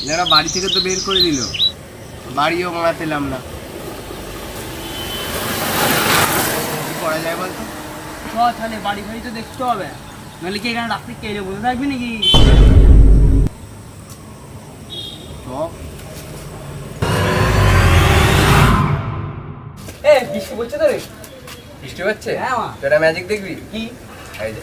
যারা বাড়ি থেকে তো বের করে দিল, বাড়িও ভাড়া পেলাম না। কি করা যায় বলতো? তাহলে বাড়ি ফাড়ি তো দেখতে হবে, নাহলে কি এখানে রাত্রে কে বসে থাকবি নাকি? বৃষ্টি পড়ছে তো রে। বৃষ্টি হচ্ছে? হ্যাঁ মা। তোরা ম্যাজিক দেখবি কি? এই যে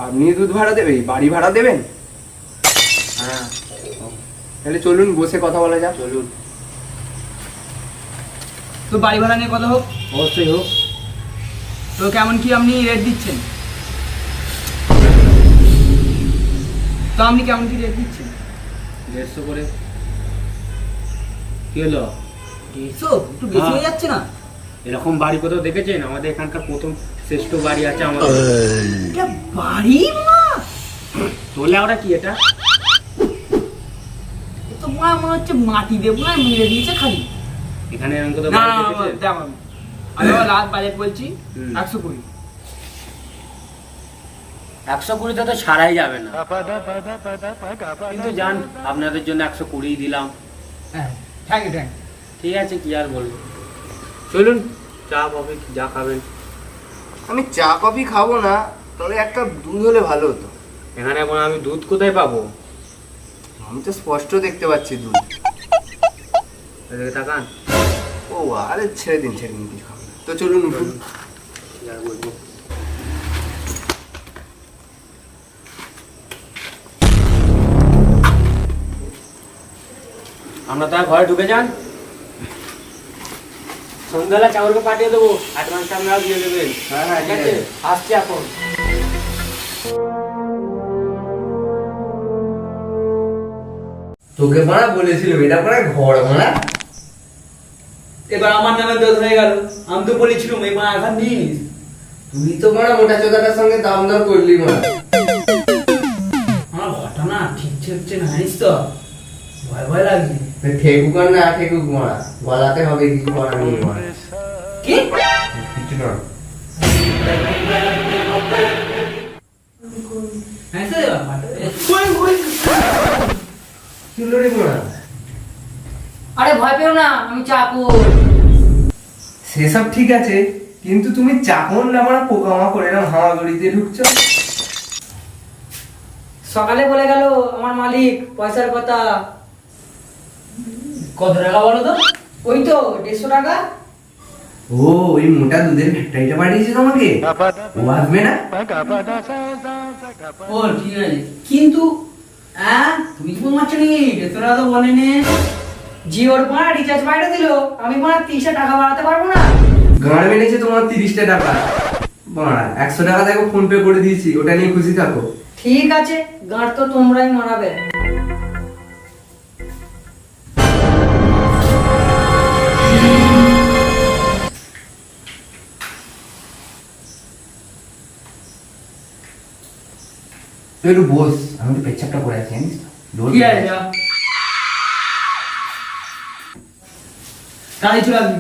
আপনি দুধ ভাড়া দেবেন, বাড়ি ভাড়া দেবেন? হ্যাঁ, তাহলে চলুন বসে কথা বলা যাক। চলুন। তো বাড়ি ভাড়া নিয়ে কথা হোক। অবশ্যই হোক। তো কেমন কি আপনি রেট দিচ্ছেন? তো আপনি কেমন কি রেট দিচ্ছেন? 150 করে। কি হলো? 150 একটু বেশি হয়ে যাচ্ছে না? এরকম বাড়ি কোথাও দেখেছেন? আমাদের এখানকার প্রথম শ্রেষ্ঠ বাড়ি আছে আমাদের। এটা বাড়ি না তোলে ওরা কি এটা? তো মনে হচ্ছে মাটি দেবো না মেরে দিয়েছে খালি। এখানে এরকম কোথাও না বাড়ি না দেখেছেন? দেখো, আমি রাত বাজেট বলছি 120। 120 তো ছাড়াই যাবে না, কিন্তু জান আপনাদের জন্য 120 দিলাম। হ্যাঁ থ্যাংক ইউ। ঠিক আছে, কি আর বলবো। চলুন, চা কফি যা খাবেন। আমি চা কফি খাবো না, তবে একটা দুধ হলে ভালো হতো। এখানে এখন আমি দুধ কোথায় পাবো? আমি তো স্পষ্ট দেখতে পাচ্ছি দুধ। এদিকে তাকান। ও আরে ছেড়ে দিন কিছু খাবো না। তো চলুন উঠুন। কি আর বলবো। আমরা তার ঘরে ঢুকে যান, সন্ধ্যাবেলা চাউরকে পাঠিয়ে দেবো, অ্যাডভান্স আপনারা দিয়ে দেবেন। হ্যাঁ ঠিক আছে, আসছি এখন। তোকে মারা বলেছিল এটা করে ঘর মারা। এবার আমার নামে দোষ হয়ে গেল, আমি তো বলেছিলাম এই মা এখন নিস। তুই তো মারা মোটা চোদাটার সঙ্গে দাম দর করলি মারা। আমার ঘটনা ঠিক হচ্ছে না, জানিস তো, ভয় ভয় লাগছে। ঠেকুক আর না ঠেকুক মারা, বলাতে হবে কিছু করার নেই মারা। কি? কিছু না। হ্যাঁ তো চলো রে মারা। আরে ভয় পেও না, আমি চাকর। সেসব ঠিক আছে, কিন্তু তুমি চাকর না মারা পোকামা করে না হাওয়াগড়িতে ঢুকছো। সকালে বলে গেল আমার মালিক পয়সার কথা। কত টাকা বলো তো? ওই তো 150 টাকা। ও ওই মোটা দুধের ফ্যাক্টরিটা পাঠিয়েছে তোমাকে, ও আসবে না? ও ঠিক আছে, কিন্তু তুমি কি মারছো নাকি? 150 টাকা তো বলেনি। জিওর পা রিচার্জ বাইরে দিল, আমি পা 30 টাকা বাড়াতে পারবো না। গাড় মেরেছে তোমার 30টা টাকা। বাড়া 100 টাকা দেখো ফোন পে করে দিয়েছি, ওটা নিয়ে খুশি থাকো। ঠিক আছে, গাঁট তো তোমরাই মারাবে। তুই একটু বস, আমি তো পেচ্ছাপটা করে আছি জানিস তো। কি আছে যা তাই চলে আসবি।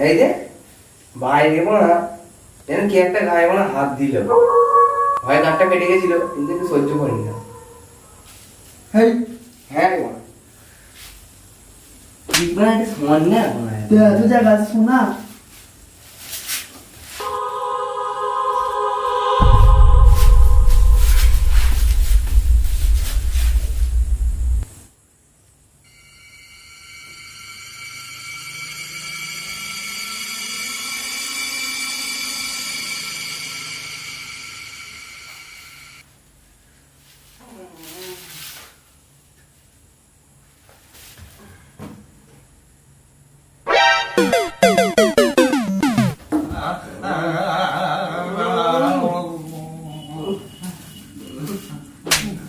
এই যে বাইরে দেবো না, যেন কি একটা গায়ে মনে হাত দিল, ভয় গাঁটটা কেটে গেছিল, কিন্তু একটু সহ্য করি না। হেই হ্যাঁ রে মনে একটা সমান না এত জায়গা আছে শোনা।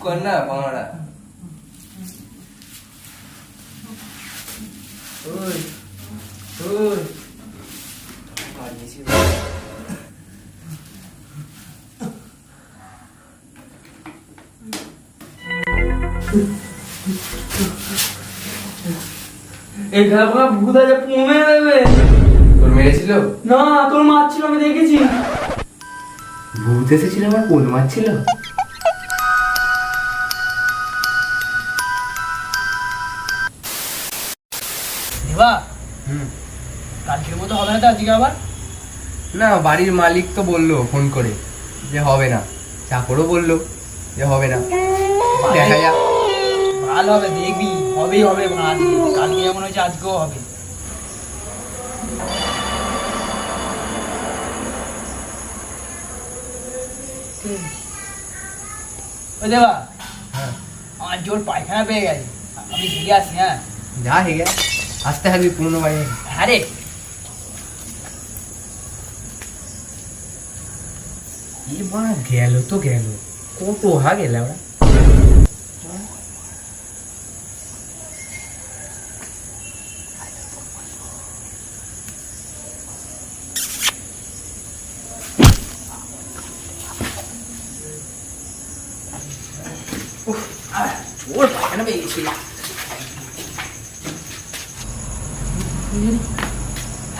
কর না বাংলা। ওই ওই এই খেলা ভূত আছে পুমে দেবে। তোর মেরেছিল? না তোর মারছিল, আমি দেখেছি। ভূত এসেছিল আমার কোন মারছিল? দেবা কালকের মতো হবে না তো আজকে আবার? না, বাড়ির মালিক তো বললো ফোন করে যে হবে না, চাকরও বললো যে হবে না, দেখা যাক। ভালো হবে, দেখবি হবেই হবে। আজকে কালকে যেমন হয়েছে আজকেও হবে। ও দেবা, আমার জোর পায়খানা পেয়ে গেছে, আমি ঘুরে আসি। হ্যাঁ যা হয়ে গেছে, আসতে থাকবি পুরনো বাড়ি। হ্যাঁ রে। গেল তো গেল, কত হা গেল ওরা। ওর পায়খানা পেয়ে গেছিল।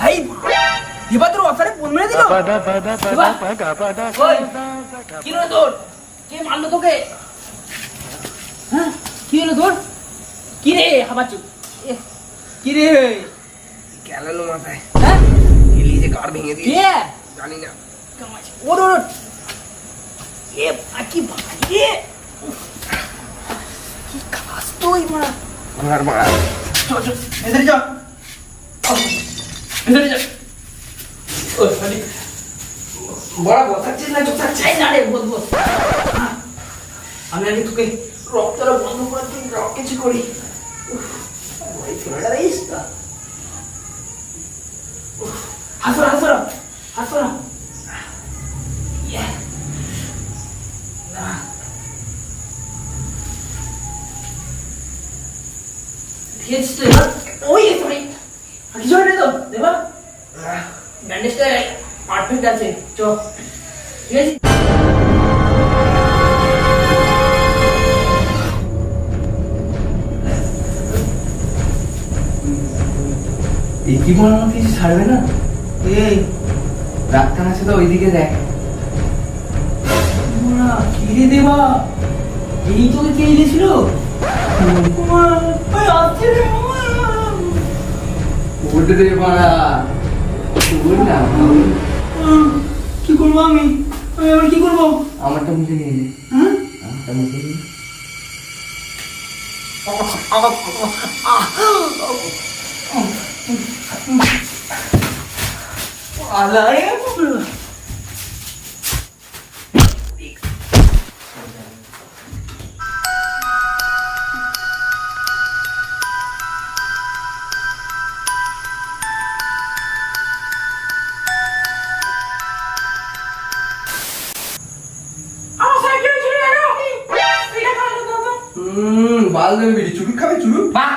এই দেবা তোর অফারে ফোন মেরে দিল। কি হলো তোর? কে মারলো তোকে? হ্যাঁ কি হলো তোর? কি রে হাবাচু? কি রে গেল মাথায়, হ্যাঁ গেলি যে কার ভেঙে দিয়ে কে জানি না। ওর ওর এ কি ভাই রে, কি খাস তুই মারা। আমার মা চল চল এদিকে যা, এদিকে যা। ও সরি বড় বসাচ্ছিস না চুপ থাকছিস? চাই না রে, বল বল। আমি আগে তোকে রক্তটা বন্ধ করার জন্য কিছু করি। ওই ছেলেটা দেখিস তো, হাসরা হাসরা হাসরা। দেখেছিস তো এবার? ওই সরি কিছু হয় না তো দেবা? ব্যান্ডেজটা পারফেক্ট আছে, চ ঠিক আছে। এই কি মনে হয় কিছু ছাড়বে না? এই ডাক্তার আছে তো ওইদিকে দেখ। কি রে দেবা, এই তোকে কে এনেছিল? উল্টে দে মারা, বল না। কি করবো আমি? আমি আবার কি করবো? আমারটা মুখে নিয়ে নে। হ্যাঁ আমারটা মুখে নিয়ে। বাল দেবে, চুরুট খাবে চুরুট। বাহ